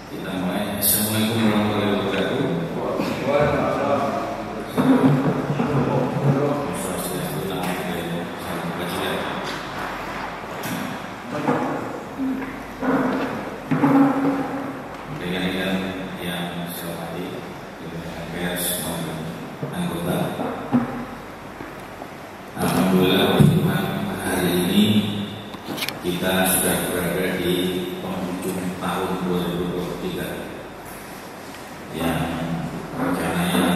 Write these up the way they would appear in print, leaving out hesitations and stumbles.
Kita mulai. Assalamualaikum warahmatullahi wabarakatuh. Rekan-rekan yang saya hormati, rekan pers maupun anggota. Alhamdulillah, Tuhan, hari ini kita sudah berada di penghujung tahun 2023 yang rencananya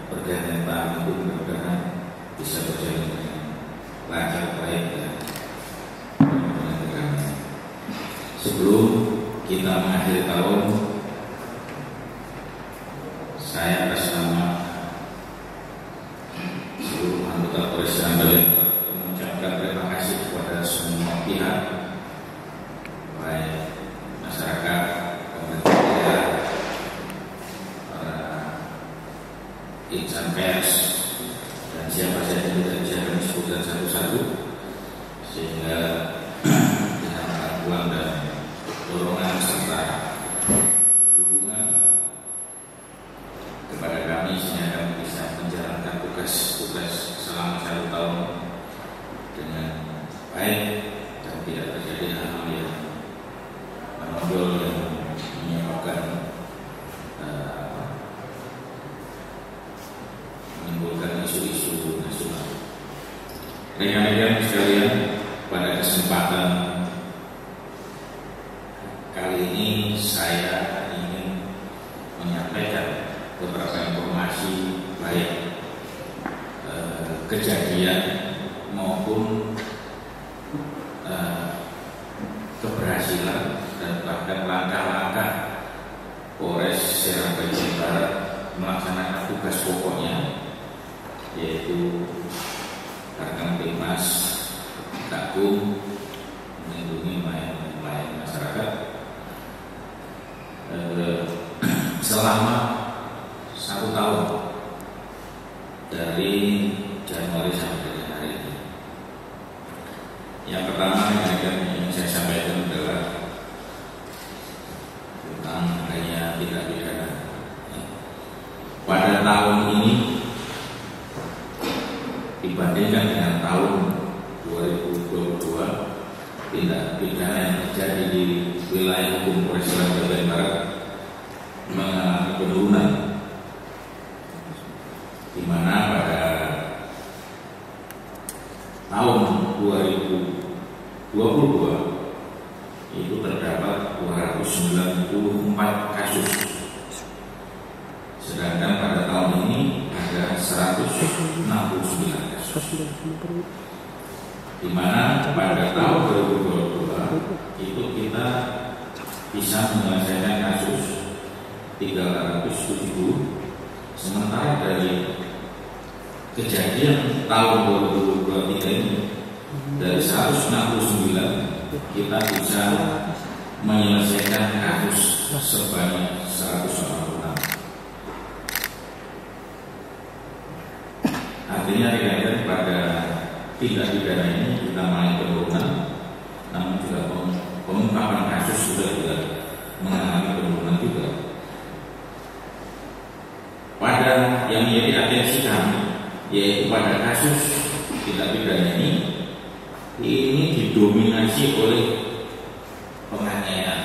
pergantian tahun itu mudah-mudahan bisa berjalan dengan lancar, baik dan mudah-mudahan. Sebelum kita mengakhiri tahun, saya atas nama seluruh anggota Presiden Bali mengucapkan terima kasih kepada semua pihak, baik masyarakat, pemerintah daerah, para insan pers, dan siapa saja yang tidak bisa kami sebutkan satu-satu, sehingga dengan bantuan dan dorongan serta dukungan kepada kami sehingga kami bisa menjalankan tugas-tugas selama 1 tahun dengan baik dan tidak terjadi hal-hal yang menonjol yang menyebabkan menimbulkan isu-isu nasional. Rekan-rekan sekalian, pada kesempatan kali ini saya ingin menyampaikan beberapa informasi baik kejadian maupun keberhasilan dan bahkan langkah-langkah Polres Serang Bagian Barat melaksanakan tugas pokoknya, yaitu Kamtibmas Gakum melindungi melayani masyarakat selama 1 tahun dari Januari sampai dengan hari ini. Yang pertama yang ingin saya sampaikan adalah tentang adanya tindak pidana. Pada tahun ini dibandingkan dengan tahun 2022, tindak pidana yang terjadi di wilayah hukum Polres Bagian Barat mengalami penurunan, di mana pada tahun 2022 itu terdapat 294 kasus, sedangkan pada tahun ini ada 169 kasus, di mana pada tahun 2022 itu kita bisa menyelesaikan kasus 370, sementara dari kejadian tahun 2023 ini dari 169 kita bisa menyelesaikan kasus sebanyak 186. Artinya rekan-rekan, pada tindak pidana ini kita mengalami penurunan, namun juga pengungkapan kasus juga mengalami penurunan juga. Pada yang menjadi atensi kami, yaitu pada kasus tindak pidana ini didominasi oleh penganiayaan,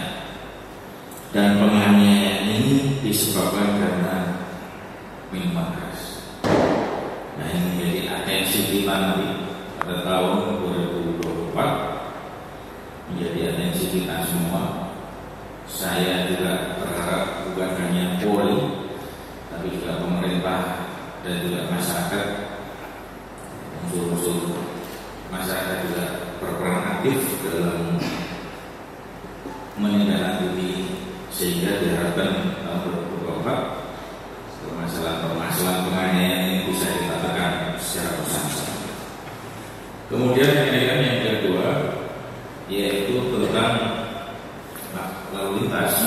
dan penganiayaan ini disebabkan karena minuman keras. Nah, ini menjadi atensi kita nanti pada tahun 2024, menjadi atensi kita semua. Saya juga berharap bukan hanya Polri, tapi juga pemerintah dan juga masyarakat, unsur-unsur masyarakat juga berperan aktif dalam menindaklanjuti, sehingga diharapkan tahun 2024 permasalahan penganiayaan ini bisa kita tekan secara bersama-sama. Kemudian yang kedua yaitu tentang lalu lintas.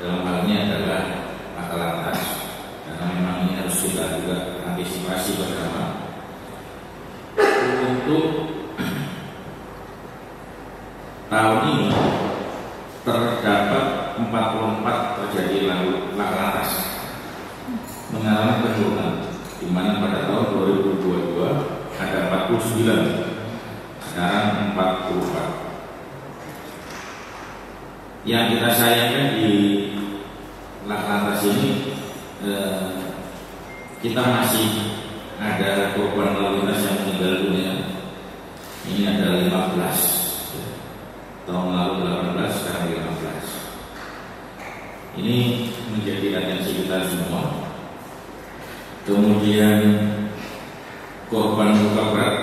Dalam hal ini adalah lantas, karena memang ini harus kita juga antisipasi bersama untuk ini terdapat 44 terjadi laka lantas mengalami penurunan, di mana pada tahun 2022 ada 49, sekarang 44. Yang kita sayangkan di laka lantas ini, kita masih ada korban lalu lintas yang meninggal dunia. Ini ada 15, tahun lalu 18, sekarang 15. Ini menjadi atensi kita semua. Kemudian korban luka berat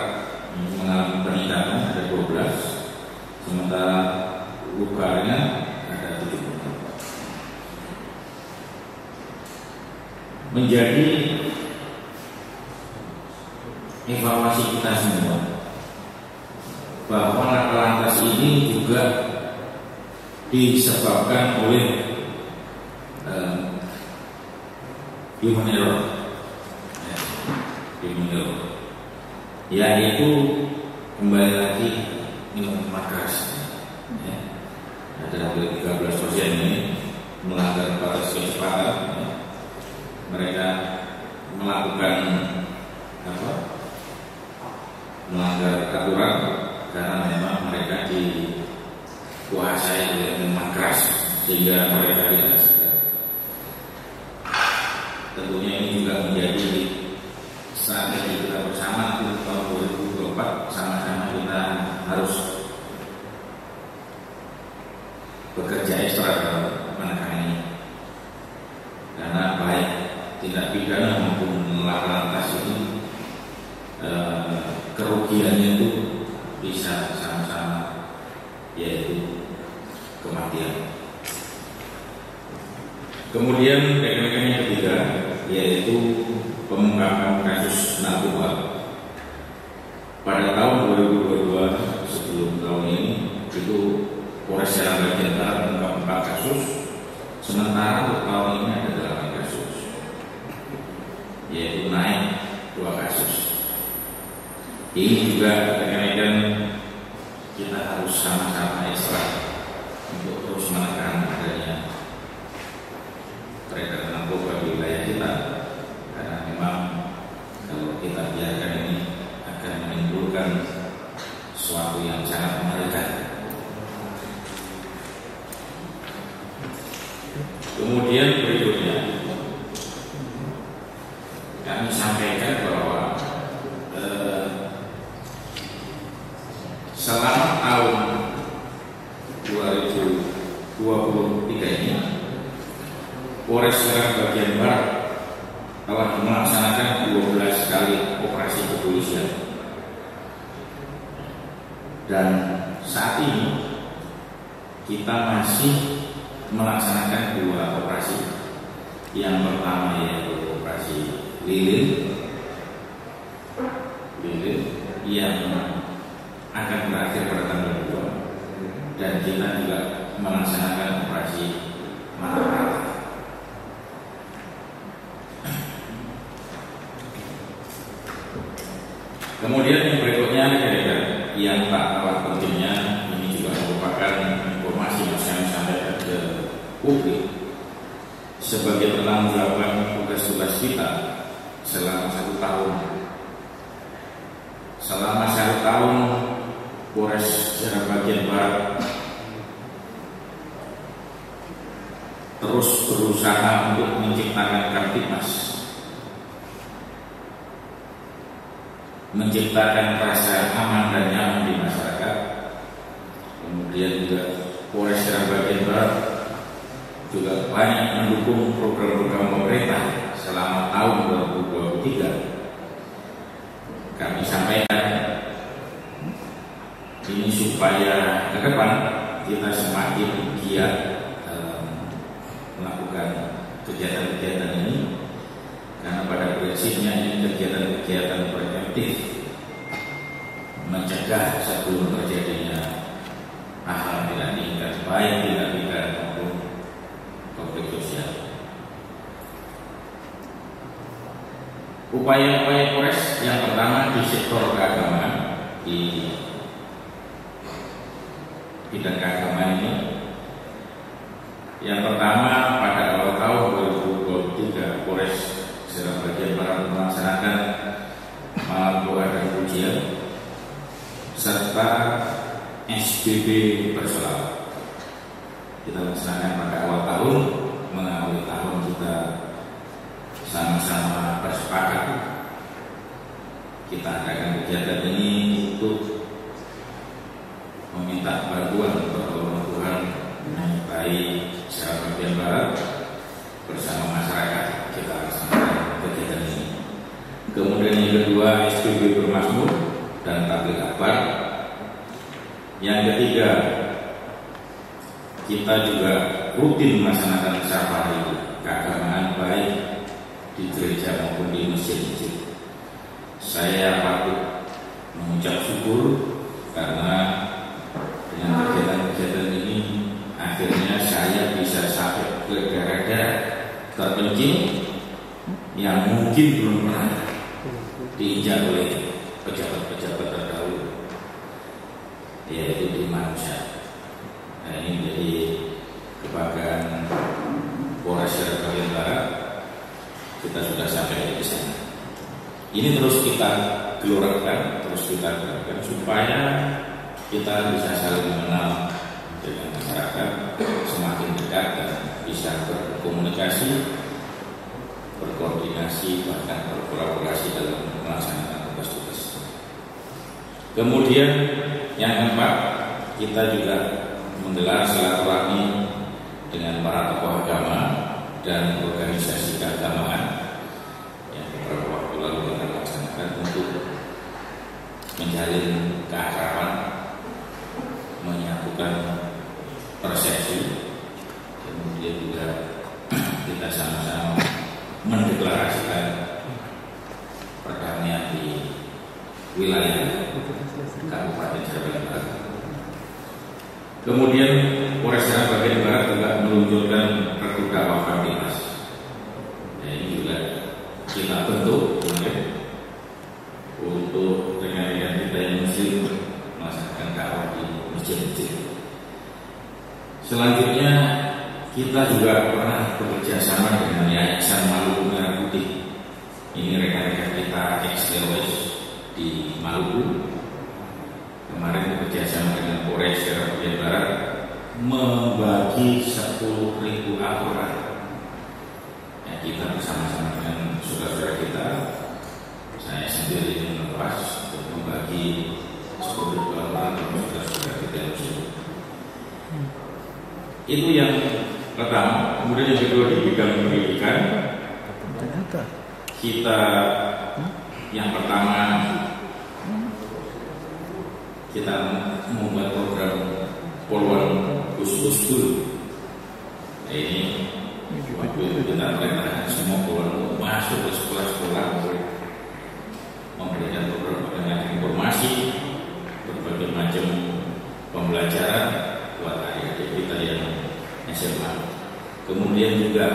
mengalami peningkatan ada 12, sementara luka ringan ada 70. Menjadi evaluasi kita semua bahwa laka lantas ini juga disebabkan oleh human error, yaitu kembali lagi minuman keras. Ada hampir 13% ini melanggar batas kecepatan. Mereka melakukan melanggar aturan karena memang mereka dikuasai oleh minuman keras sehingga mereka tidak sadar. Tentunya ini juga menjadi strategi kita bersama untuk tahun 2024. Sama-sama kita harus bekerja ekstra dalam menekan ini, karena baik tindak pidana maupun laka lantas ini kerugiannya itu bisa sama-sama, yaitu kematian. Kemudian rekan-rekan yang ketiga, yaitu pengungkapan kasus narkoba. Pada tahun 2022, sebelum tahun ini, itu Polres Serang bagian Barat mengungkap 4 kasus, sementara untuk tahun ini ada 8 kasus, yaitu naik 2 kasus. Ini juga rekan-rekan kita harus sama-sama ekstra untuk terus menekan adanya peredaran narkoba di wilayah kita, karena memang kalau kita biarkan ini akan menimbulkan sesuatu yang sangat mengerikan. Kemudian berikutnya kami sampaikan bahwa selama tahun 2023 ini Polres Serang bagian Barat telah melaksanakan 12 kali operasi kepolisian, dan saat ini kita masih melaksanakan 2 operasi. Yang pertama yaitu operasi lilin yang akan berakhir pada tanggal 2, dan kita juga melaksanakan operasi Mata. Kemudian yang berikutnya yang tak kalah pentingnya, ini juga merupakan informasi yang saya sampaikan ke publik sebagai penanggung-jawaban tugas-tugas kita selama 1 tahun. Selama 1 tahun Polres Serang bagian Barat terus berusaha untuk menciptakan Kamtibmas, menciptakan rasa aman dan nyaman di masyarakat. Kemudian juga Polres Serang bagian Barat juga banyak mendukung program-program pemerintah selama tahun 2023. Kami sampaikan ini supaya ke depan kita semakin giat melakukan kegiatan-kegiatan ini, karena pada prinsipnya ini kegiatan-kegiatan preventif, mencegah sebelum terjadinya hal-hal tidak diinginkan, baik tidak pidana maupun konflik sosial. Upaya-upaya Polres yang pertama di sektor keagamaan, di bidang keagamaan ini. Yang pertama, pada awal tahun 2023 Polres Serang bagian Barat melaksanakan malam doa dan pujian serta SBB berselawat. Kita laksanakan pada awal tahun, mengawali tahun kita sama-sama bersepakat kita adakan kegiatan ini untuk meminta bantuan pertolongan Tuhan menyertai Serang bagian Barat bersama masyarakat. Kita laksanakan kegiatan ini. Kemudian yang kedua, SPB bermazmur dan tabligh akbar. Yang ketiga, kita juga rutin melaksanakan safari keagamaan baik di gereja maupun di masjid-masjid. Saya patut mengucap syukur karena dengan kegiatan-kegiatan ini akhirnya saya bisa sampai ke daerah-daerah terpencil yang mungkin belum pernah diinjak oleh pejabat-pejabat terdahulu, yaitu di manusia. Nah, ini menjadi kebanggaan Polres Serang bagian Barat. Kita sudah sampai di sana. Ini terus kita gelorakan, terus kita gerakkan supaya kita bisa saling mengenal dengan masyarakat, semakin dekat dan bisa berkomunikasi, berkoordinasi, bahkan berkolaborasi dalam melaksanakan tugas-tugas. Kemudian yang keempat, kita juga menggelar silaturahmi dengan para tokoh agama dan organisasi keagamaan yang beberapa waktu lalu kita laksanakan untuk menjalin keakraban, menyatukan persepsi, kemudian juga kita sama-sama mendeklarasikan perdamaian di wilayah Kabupaten Serang Barat. Kemudian Polres Serang bagian Barat juga meluncurkan Regu Dakwah Fatimah. Ini juga kita bentuk untuk rekan-rekan kita yang muslim melaksanakan dakwah di masjid-masjid. Selanjutnya kita juga pernah bekerja sama dengan Yayasan Maluku Merah Putih. Ini rekan-rekan kita ex-teroris di Maluku. Kemarin bekerja sama dengan Polres Serang bagian Barat membagi 10.000 Al-Quran. Ya, kita bersama-sama dengan saudara-saudara kita, saya sendiri melepas untuk membagi 10.000 Al-Quran untuk saudara-saudara kita yang muslim. Itu yang pertama. Kemudian yang kedua di bidang pendidikan, kita yang pertama kita membuat program poluan khusus dulu. Ini waktu kita perintahkan semua poluan masuk ke sekolah-sekolah, memberikan program informasi, berbagai macam pembelajaran buat adik-adik kita yang SMA. Kemudian juga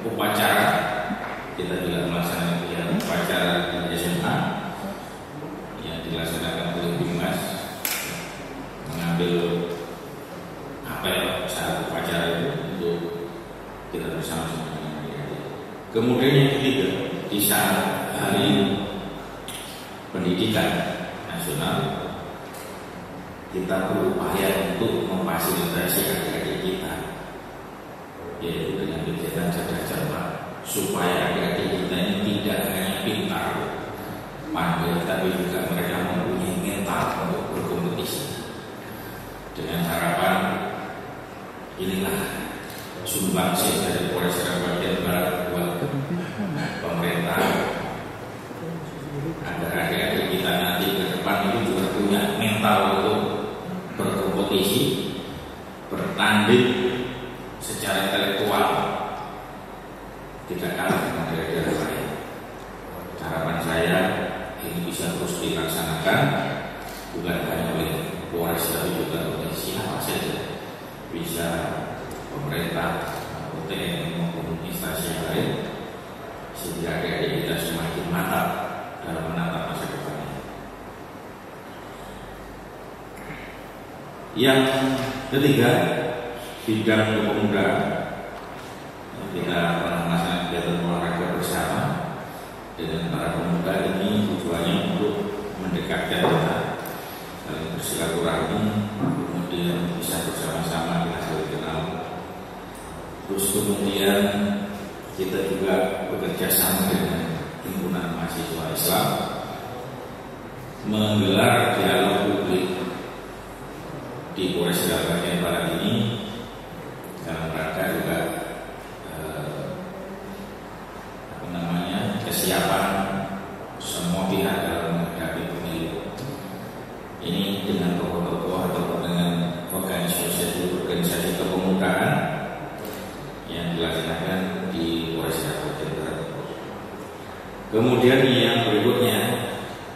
upacara, kita juga melaksanakan kegiatan upacara di SMA yang dilaksanakan oleh Bimas, mengambil apel saat upacara itu untuk kita bersama-sama. Kemudian yang ketiga, di saat Hari Pendidikan Nasional, kita berupaya untuk memfasilitasi adik-adik kita, yaitu dengan kegiatan cerdas cermat, supaya adik-adik kita ini tidak hanya pintar, pandai, tapi juga mereka mempunyai mental untuk berkompetisi. Dengan harapan inilah sumbangsi dari Polres Serang bagian Barat buat pemerintah, agar adik-adik kita nanti ke depan itu juga punya mental untuk berkompetisi, bertanding secara intelektual, tidak kalah dengan daerah-daerah lain. Harapan saya ini bisa terus dilaksanakan, bukan hanya oleh Polres tapi juga oleh siapa saja, bisa pemerintah, TNI maupun instansi yang lain, sehingga adik-adik kita semakin mantap dalam menatap masa depannya. Yang ketiga, bidang kepemudaan. Kita pernah melaksanakan kegiatan olahraga bersama dengan para pemuda. Ini tujuannya untuk mendekatkan kita, bersilaturahmi, kemudian bisa bersama-sama kita saling kenal. Terus kemudian kita juga bekerja sama dengan himpunan mahasiswa Islam menggelar dialog publik di Polres Bagian Barat ini dalam rangka juga kesiapan semua pihak dalam menghadapi pemilu ini dengan tokoh-tokoh atau dengan organisasi kepemudaan yang dilaksanakan di Polres Bagian Barat. Kemudian yang berikutnya,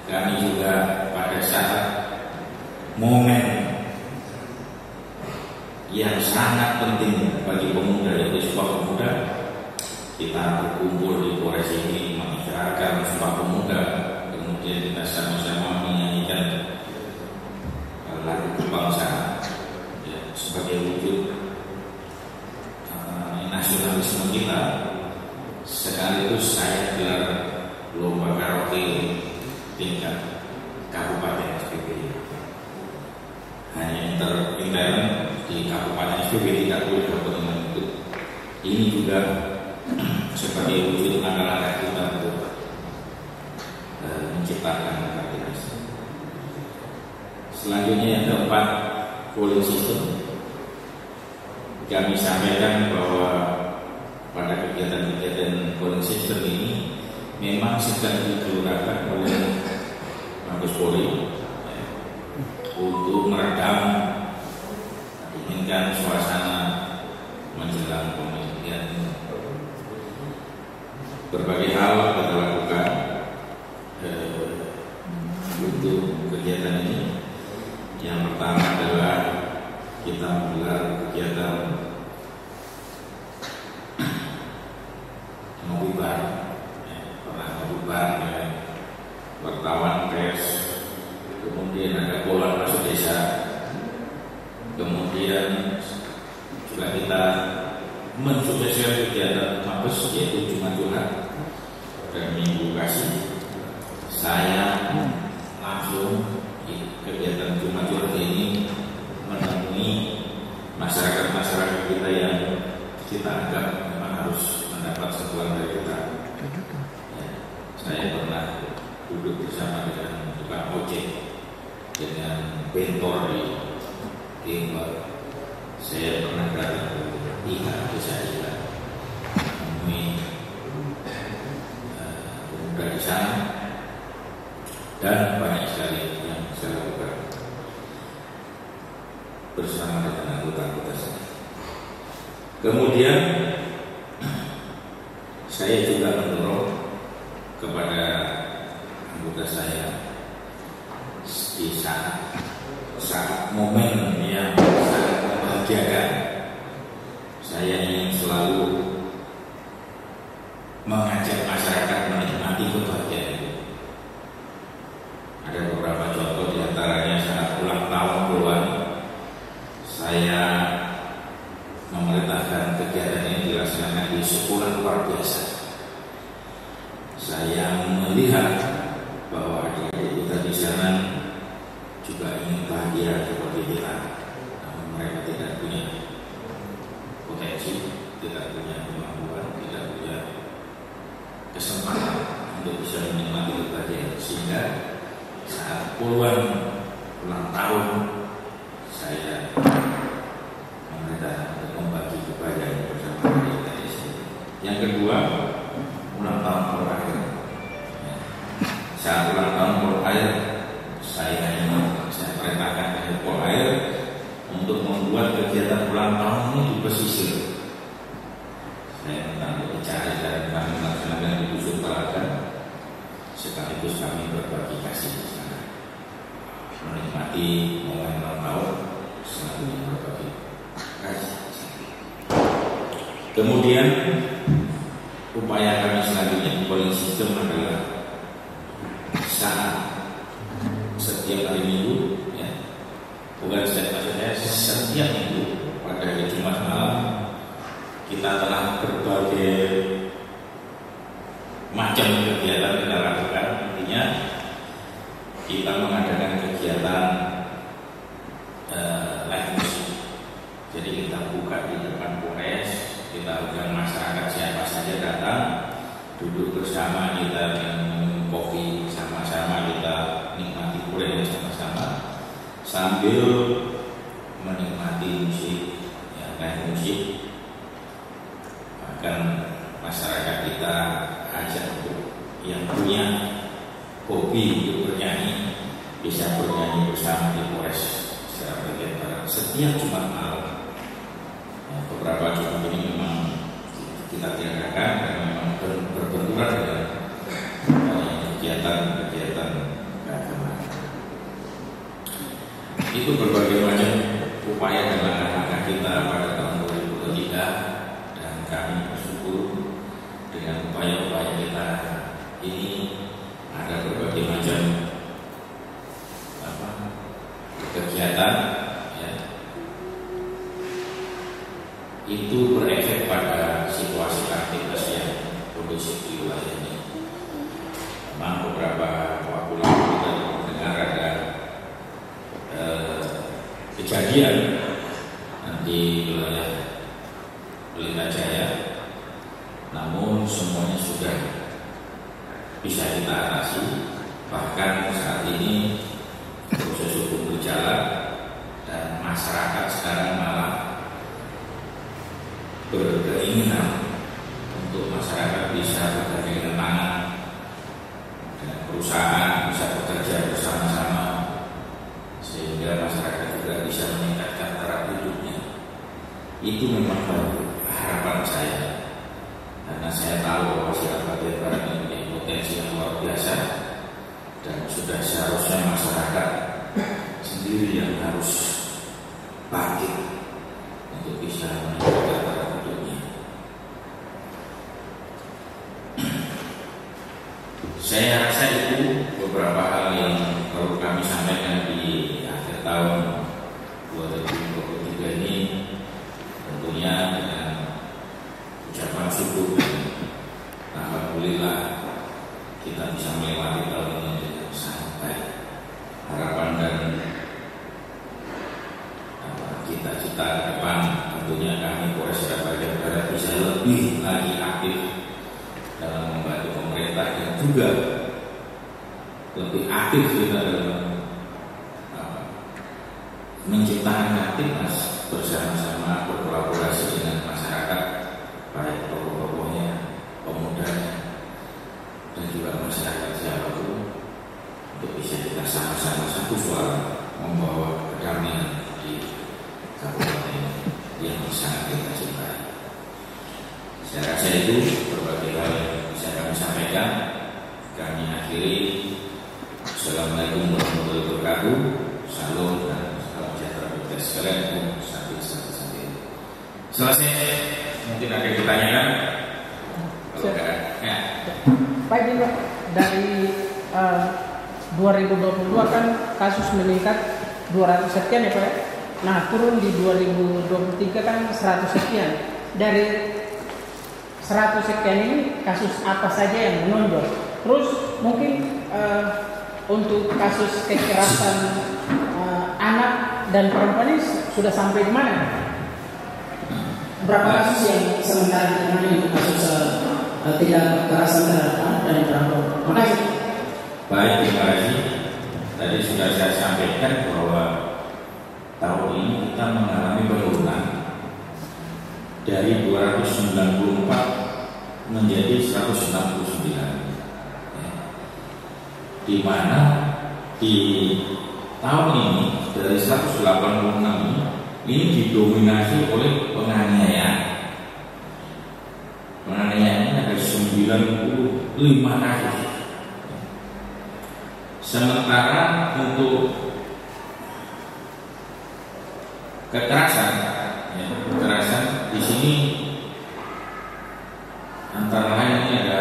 kami juga pada saat momen yang sangat penting bagi pemuda, yaitu Sumpah Pemuda, kita berkumpul di Polres ini mengisyaratkan Sumpah Pemuda, kemudian kita sama-sama menyanyikan lagu kebangsaan ya, sebagai wujud nasionalisme kita. Sekaligus saya gelar lomba karaoke tingkat kabupaten SPBD. Hanya intern di kabupaten SPBD tidak boleh bertemu itu. Ini juga sebagai wujud langkah-langkah kita untuk menciptakan aktivitas. Selanjutnya yang keempat, polling system. Kami sampaikan bahwa pada kegiatan-kegiatan polling system ini memang sedang digelurakan oleh Mabes Polri untuk meredam inginkan suasana menjelang pemilihan. Berbagai hal kita lakukan untuk kegiatan ini. Yang pertama adalah kita menggelar kegiatan ngobrol, wartawan, pers, kemudian ada pola masuk desa, kemudian juga kita mensukseskan kegiatan Mabes yaitu Jumat Curhat dan Minggu Kasih. Saya langsung di kegiatan Jumat Curhat ini menemui masyarakat-masyarakat kita yang kita anggap memang harus mendapat sentuhan dari kita. Ya, saya pernah duduk bersama dengan tukang ojek, dengan bentor di Timur. Saya pernah datang ke desa juga, menemui pemuda di sana, dan banyak sekali yang saya lakukan bersama dengan anggota-anggota saya. Kemudian saya juga mendorong kepada anggota saya di saat momen yang sangat membahagiakan, saya ingin selalu mengajak masyarakat menikmati kebahagiaan itu. Ada beberapa contoh diantaranya saat ulang tahun puluhan, saya memerintahkan kegiatan ini dilaksanakan di sekolah luar biasa. Saya melihat bahwa adik-adik kita di sana juga ingin bahagia seperti kita, namun mereka tidak punya potensi, tidak punya kemampuan, tidak punya kesempatan untuk bisa menikmati kebahagiaan. Sehingga saat puluhan ulang tahun saya memerintahkan untuk membagi kebahagiaan bersama mereka di sini. Yang kedua, ulang tahun Polair. Saat ulang tahun Polair, saya perintahkan ke Polair untuk membuat kegiatan ulang tahun ini di pesisir. Saya minta untuk bicara dan kami melaksanakan di Dusun Telaga, sekaligus kami berbagi kasih di sana, menikmati momen ulang tahun selanjutnya berbagi kasih. Kemudian upaya kami selanjutnya polling system adalah saat setiap hari Minggu, ya, bukan setiap hari, saya kegiatan kita lakukan. Intinya kita mengadakan kegiatan live music. Jadi kita buka di depan Polres, kita undang masyarakat siapa saja datang, duduk bersama, kita minum kopi sama-sama, kita nikmati kuliah sama-sama sambil menikmati musik, ya, live musik. Akan masyarakat kita ajak untuk yang punya hobi untuk bernyanyi bisa bernyanyi bersama di Polres secara bagian barat setiap Jumat malam. Ya, beberapa Jumat ini memang kita tiadakan karena memang berbenturan dengan kegiatan keagamaan. Itu berbagai macam upaya dan langkah-langkah kita pada tahun 2023, dan kami bersyukur dengan upaya-upaya kita ini ada berbagai macam kegiatan, ya, itu berefek pada situasi aktivitas yang kondusif di wilayah ini. Memang beberapa waktu lalu kita mendengar ada kejadian di wilayah Pelita Jaya, namun semuanya sudah bisa kita atasi. Bahkan saat ini proses hukum berjalan dan masyarakat sekarang malah berkeinginan untuk masyarakat bisa bergandengan tangan dengan perusahaan, bisa bekerja bersama-sama sehingga masyarakat juga bisa meningkatkan taraf hidupnya. Itu memang harapan saya, karena saya tahu bahwa masyarakat bagian barat mempunyai potensi yang luar biasa, dan sudah seharusnya masyarakat sendiri yang harus bangkit untuk bisa meningkatkan taraf hidupnya. Saya rasa itu beberapa hal yang perlu kami sampaikan di akhir tahun 2023 ini, tentunya dengan ucapan syukur. Alhamdulillah kita bisa melewati tahun ini dengan sangat baik. Harapan dan cita-cita ke depan tentunya kami Polres Surabaya Barat bisa lebih lagi aktif dalam membantu pemerintah, dan juga lebih aktif kita dalam menciptakan aktivitas bersama-sama, berkolaborasi dengan masyarakat, baik tokoh-tokohnya, pemudanya, dan juga masyarakat siapapun, untuk bisa kita sama-sama satu suara membawa kedamaian di kabupaten ini yang sangat kita cintai. Saya rasa itu berbagai hal yang bisa kami sampaikan. Kami akhiri. Assalamualaikum warahmatullahi wabarakatuh. Salam dan salam sejahtera bagi sekalian. Sampai selesai. Mungkin ada yang ditanyakan. Kalau enggak, ya. Baik, Pak. Dari 2022 kan kasus meningkat 200 sekian ya Pak. Nah, turun di 2023 kan 100 sekian. Dari 100 sekian ini kasus apa saja yang menonjol? Terus mungkin untuk kasus kekerasan anak dan perempuan ini sudah sampai di mana? Berapa kasus yang sementara ditangani untuk kasus tidak kekerasan terhadap anak dan perempuan? Makasih. Baik, terima kasih. Tadi sudah saya sampaikan bahwa tahun ini kita mengalami penurunan dari 294 menjadi 169, di mana di tahun ini dari 186 ini didominasi oleh penganiayaan. Penganiayaan ada 95 kasus. Sementara untuk kekerasan, kekerasan di sini antara lain ini ada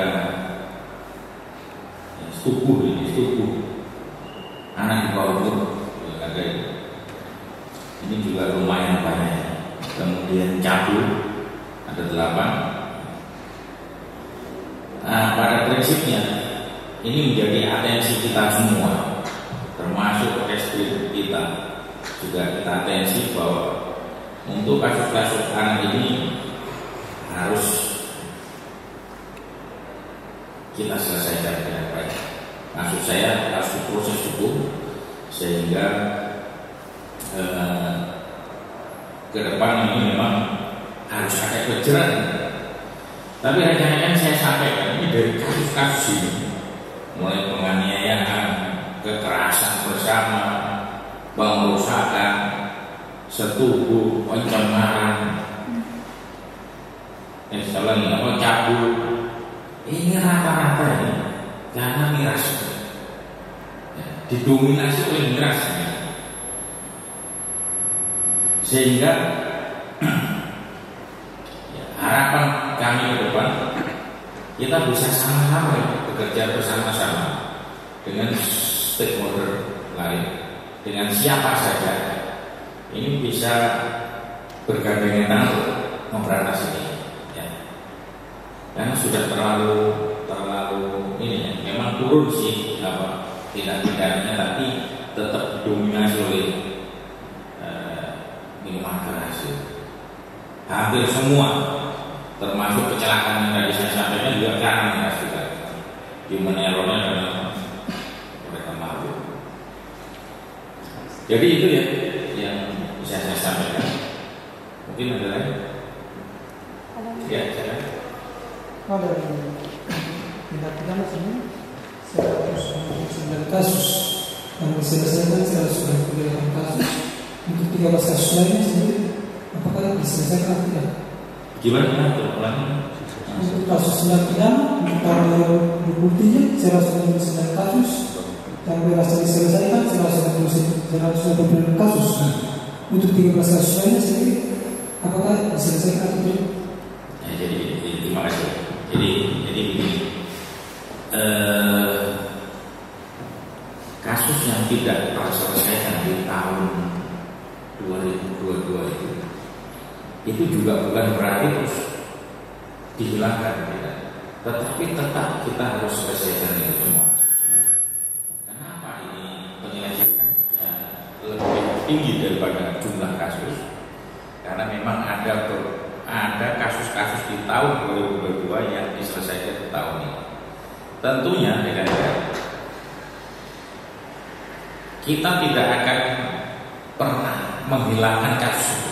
setubuh anak di bawah umur, ada ini juga lumayan banyak. Kemudian cabul ada 8. Nah, pada prinsipnya ini menjadi atensi kita semua, termasuk Reskrim kita juga kita atensi bahwa untuk kasus-kasus anak ini harus kita selesaikan dengan baik. Maksud saya harus diproses hukum sehingga ke depan ini memang harus ada kejeran. Tapi rekan-rekan saya sampaikan ini dari kasus-kasus ini, mulai penganiayaan, kekerasan bersama, pengrusakan, setubuh, pencemaran, cabul. Ini rata-rata ini karena miras, didominasi oleh miras, sehingga harapan kami ke depan kita bisa sama-sama bekerja bersama-sama dengan stakeholder lain, dengan siapa saja. Ini bisa bergandengan tangan memberantas ini. Karena sudah terlalu ini ya, memang turun sih tindak pidananya, tapi tetap didominasi oleh minuman keras. Hampir semua, termasuk kecelakaan yang tadi saya sampaikan juga karena miras juga. Human errornya adalah mereka malu. Jadi itu ya yang bisa saya sampaikan. Mungkin ada lagi? Ya, saya. Dari tindak pidana sini 169 kasus yang diselesaikan 198 kasus. Untuk 13 kasus lainnya sendiri apakah diselesaikan atau tidak? Gimana ulangi? Untuk kasus tindak pidana untuk tahun 2023 199 kasus yang berhasil diselesaikan 189 kasus. Untuk 13 kasus lainnya sendiri apakah diselesaikan atau tidak? Ya, jadi terima kasih. Jadi begini, kasus yang tidak terselesaikan di tahun 2022 itu juga bukan berarti terus dihilangkan, tidak. Tetapi tetap kita harus selesaikan itu semua. Kenapa ini penyelesaiannya lebih tinggi daripada jumlah kasus? Karena memang ada kasus-kasus di tahun 2022 yang diselesaikan di tahun ini. Tentunya kita tidak akan pernah menghilangkan kasus itu.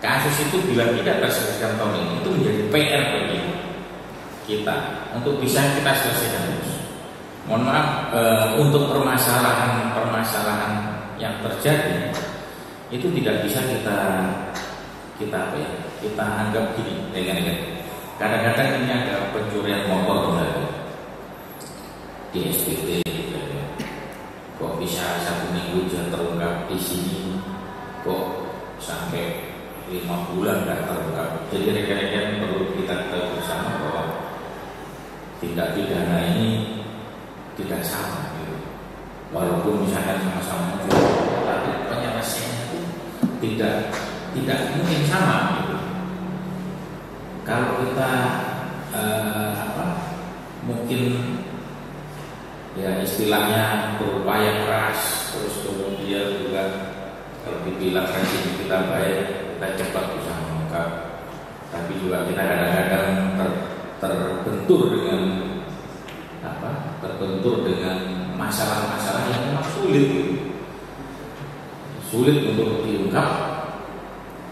Kasus itu bila tidak terselesaikan tahun ini itu menjadi PR bagi kita untuk bisa kita selesaikan terus. Mohon maaf, untuk permasalahan yang terjadi itu tidak bisa kita anggap gini, kadang-kadang ini ada pencurian motor di SPT, kok bisa 1 minggu sudah terungkap di sini, kok sampai 5 bulan tidak terungkap. Jadi rekan-rekan perlu kita tahu bersama bahwa tindak pidana ini tidak sama, gitu. Walaupun misalkan sama-sama mencuri, tapi penyelesaiannya itu tidak mungkin sama, gitu. Kalau kita mungkin ya istilahnya berupaya keras, terus kemudian juga kalau dibilang rezeki kita baik, kita cepat bisa mengungkap. Tapi juga kita kadang-kadang terbentur dengan masalah-masalah yang memang sulit untuk diungkap.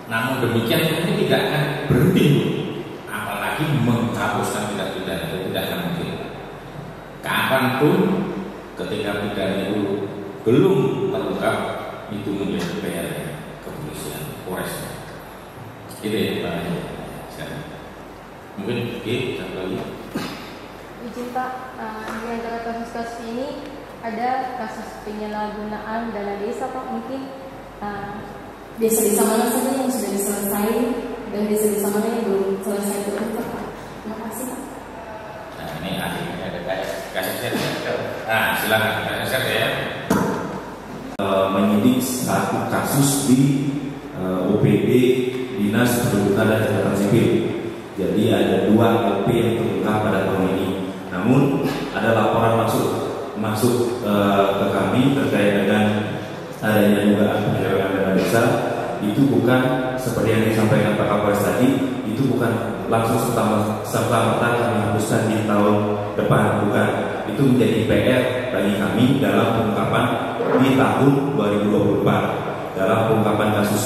Namun demikian ini tidak akan berhenti, apalagi menghapuskan tindak pidana itu tidak akan mungkin. Kapanpun ketika pidana itu belum terungkap, itu menjadi PR kepolisian, Polres. Itu ya Pak. Mungkin satu lagi. Izin Pak, di antara kasus-kasus ini ada kasus penyalahgunaan dana desa Pak, mungkin desa-desa mana saja yang sudah diselesai dan desa-desa mana yang belum selesai terungkap Pak? Terima kasih Pak. Nah ini akhirnya ada kasus saya. Silakan kasus saya. Menyidik satu kasus di OPD Dinas Pendudukan dan Catatan Sipil. Jadi ada 2 LP yang terungkap pada tahun ini. Namun ada laporan masuk ke kami terkait dengan adanya dugaan penyelewengan dana desa, itu bukan seperti yang disampaikan Pak Kapolres tadi, itu bukan langsung serta-merta kami hapuskan di tahun depan, bukan. Itu menjadi PR bagi kami dalam pengungkapan di tahun 2024. Dalam pengungkapan kasus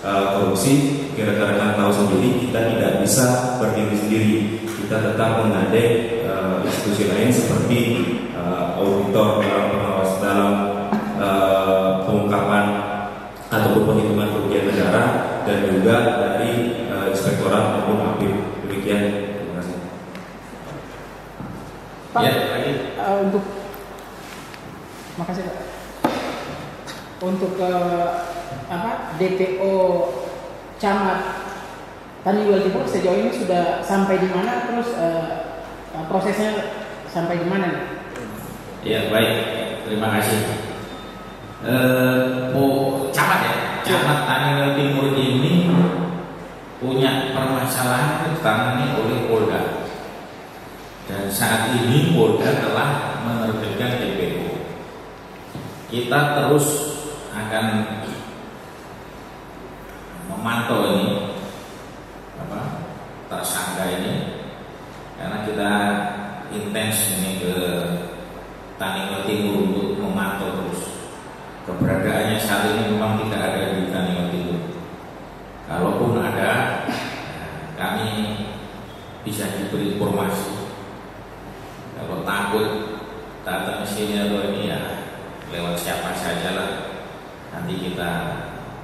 korupsi, kira-kira tahu sendiri kita tidak bisa berdiri sendiri. Kita tetap menggandeng institusi lain seperti auditor dalam pengawas dalam pengungkapan ataupun penghitungan kerugian negara, dan juga dari inspektorat maupun APIP. Demikian. Terima kasih. Pak, Ya, untuk makasih Pak. Untuk DPO Camat Taniwal Timur sejauh ini sudah sampai di mana, terus prosesnya sampai di mana nih? Ya, baik. Terima kasih. Camat ya, Camat Taniwal Timur ini punya permasalahan ditangani oleh Polda. Dan saat ini Polda telah menerbitkan DPO. Kita terus akan memantau ini tersangka ini, karena kita intens ini ke Taniwal Timur untuk memantau terus. Keberadaannya saat ini memang tidak ada di Taniwal Timur. Kalaupun ada, kami bisa diberi informasi. Kalau takut datang ke sini atau ini, ya lewat siapa saja lah. Nanti kita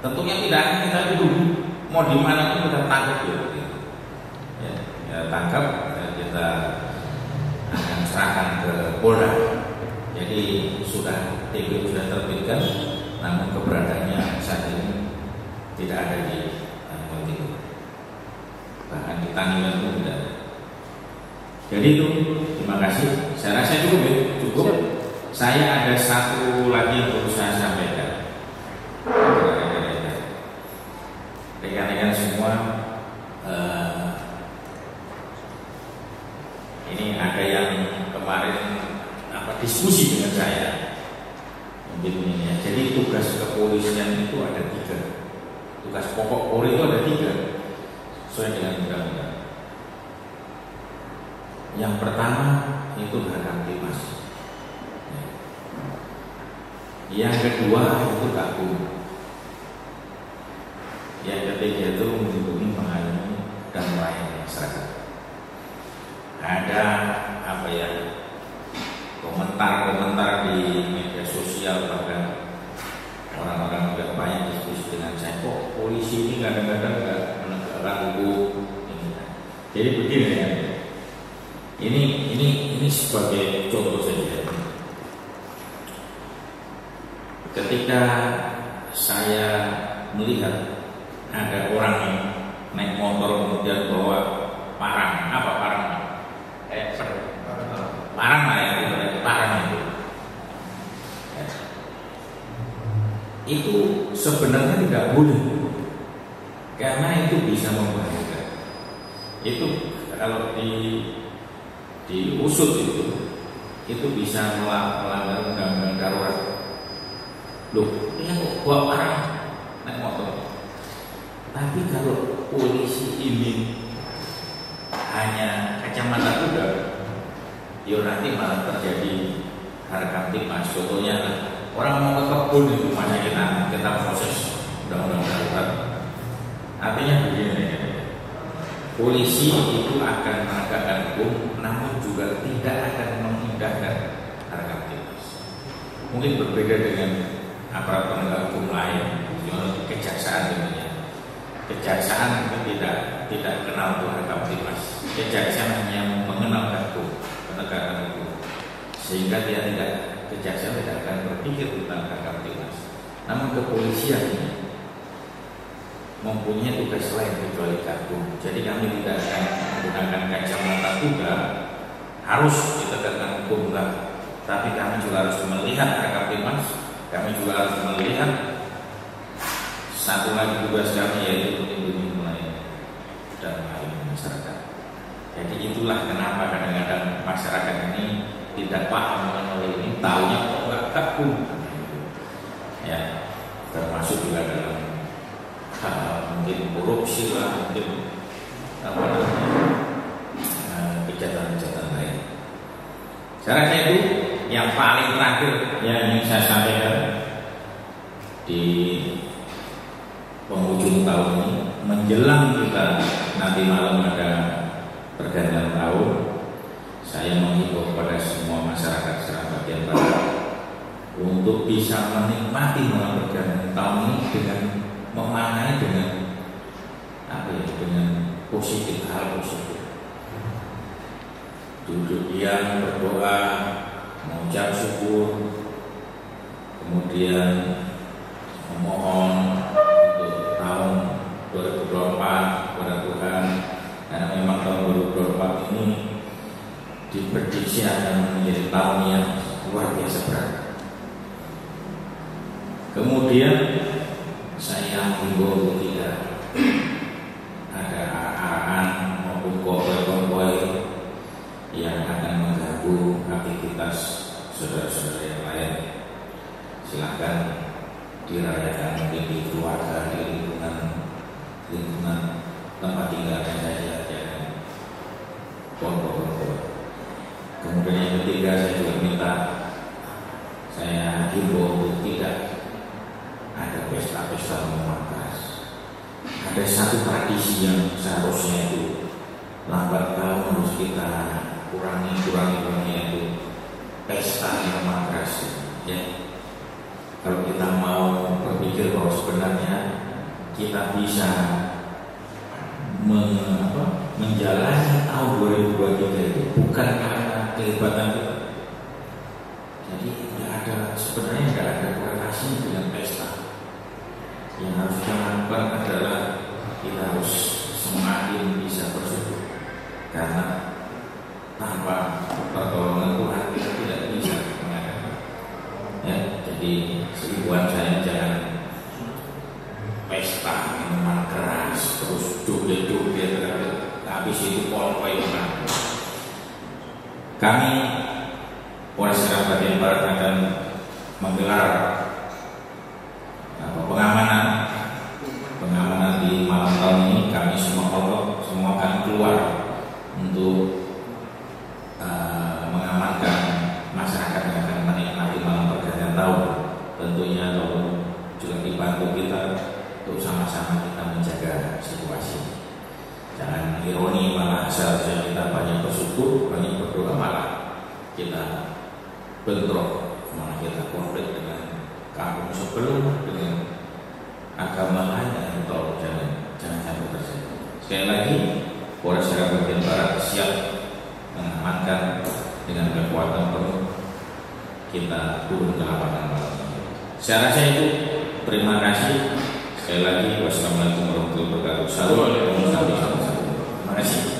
tentunya tidak akan kita dulu, mau di mana pun kita tangkap ya, tangkap, kita akan serahkan ke Polda. Jadi DPO sudah terbitkan, namun keberadaannya saat ini tidak ada di Taniwal Timur, bahkan di Taniwal pun tidak. Jadi itu, terima kasih. Saya rasa cukup ya, cukup. Saya ada satu lagi yang perlu saya sampaikan. Rekan-rekan semua, ini ada yang kemarin diskusi dengan saya. Mungkin ini ya. Jadi tugas kepolisian itu ada 3. Tugas pokok Polri itu ada 3 sesuai dengan undang-undang. Yang pertama itu Harkamtimas. Yang kedua itu Gakum. Yang ketiga itu melindungi, mengayomi, dan melayani masyarakat. Ada komentar-komentar di media sosial, bahkan orang-orang juga banyak diskusi dengan saya, kok polisi ini kadang-kadang nggak menegakkan hukum. Jadi begini ya, ini sebagai contoh saja. Ketika saya melihat ada orang yang naik motor kemudian bawa parang lah ya, parang itu sebenarnya tidak boleh, karena itu bisa membahayakan. Itu kalau diusut itu bisa melanggar undang-undang darurat. Loh, ini kok bawa parang naik motor? Tapi kalau polisi ini hanya kacamata kuda, ya nanti malah terjadi Harkamtimas. Contohnya orang mau ke kebun itu masa kita proses undang-undang darurat. Artinya begini, polisi itu akan menegakkan hukum, namun juga tidak akan mengindahkan Harkamtimas. Mungkin berbeda dengan aparat penegak hukum lain, kejaksaan tentunya. Kejaksaan itu tidak kenal tuh Harkamtimas. Kejaksaan hanya mengenal hukum, penegakan hukum, sehingga kejaksaan tidak akan berpikir tentang Harkamtimas. Namun kepolisian ini mempunyai tugas lain kecuali hukum. Jadi kami tidak akan menggunakan kacamata kuda harus ditegakkan hukum, tapi kami juga harus melihat Harkamtimas. Kami juga harus melihat satu lagi tugas kami, yaitu melindungi, melayani, dan melayani masyarakat. Jadi itulah kenapa kadang-kadang masyarakat ini tidak paham mengenai ini, tahunya kok nggak kagum, ya, termasuk juga dalam hal mungkin korupsi lah, mungkin apa namanya kejahatan-kejahatan lain. Saya rasa itu yang paling terakhir yang ingin saya sampaikan di penghujung tahun ini, menjelang kita nanti malam ada pergantian tahun. Saya menghimbau kepada semua masyarakat Serang bagian barat untuk bisa menikmati malam pergantian tahun ini dengan memaknai dengan apa ya, dengan positif, hal positif. Duduk diam, berdoa, mengucap syukur, kemudian memohon untuk tahun 2024 kepada Tuhan, karena memang tahun 2024 ini diprediksi akan menjadi tahun yang luar biasa berat. Kemudian saya menghimbau untuk tidak ada arahan maupun konvoi yang akan mengganggu aktivitas saudara-saudara yang lain. Silakan dirayakan mungkin di keluarga, di lingkungan tempat tinggalnya saja, jangan konvoi. Kemudian yang ketiga, saya juga minta, saya himbau untuk tidak ada pesta-pesta minuman keras. Ada satu tradisi yang seharusnya itu lambat laun harus kita kurangi itu pesta minuman keras. Ya, kalau kita mau berpikir bahwa sebenarnya kita bisa menjalani tahun 2023 itu bukan karena kehebatan kita. Jadi sebenarnya tidak ada korelasi dengan pesta. Yang harus kita lakukan adalah kita harus semakin bisa bersyukur, karena tanpa pertolongan Tuhan kita tidak bisa mengadakan. Ya, jadi seruan saya jangan pesta minuman keras terus joget-joget habis itu konvoi. Kami Polres Serang bagian barat akan menggelar pengamanan di malam tahun ini. Kami semua akan keluar untuk mengamankan masyarakat yang akan menikmati malam pergantian tahun. Tentunya juga dibantu kita untuk sama-sama kita menjaga situasi. Jangan ironi malah seharusnya kita banyak bersyukur, banyak berdoa, malah kita bentrok, malah kita konflik dengan kampung sebelah, dengan agama lain. Atau jangan sampai terjadi. Sekali lagi, Polres Serang bagian barat siap mengamankan dengan kekuatan penuh. Kita turun ke lapangan malam ini. Saya rasa itu. Terima kasih. Sekali lagi, wassalamualaikum warahmatullahi wabarakatuh. Terima kasih.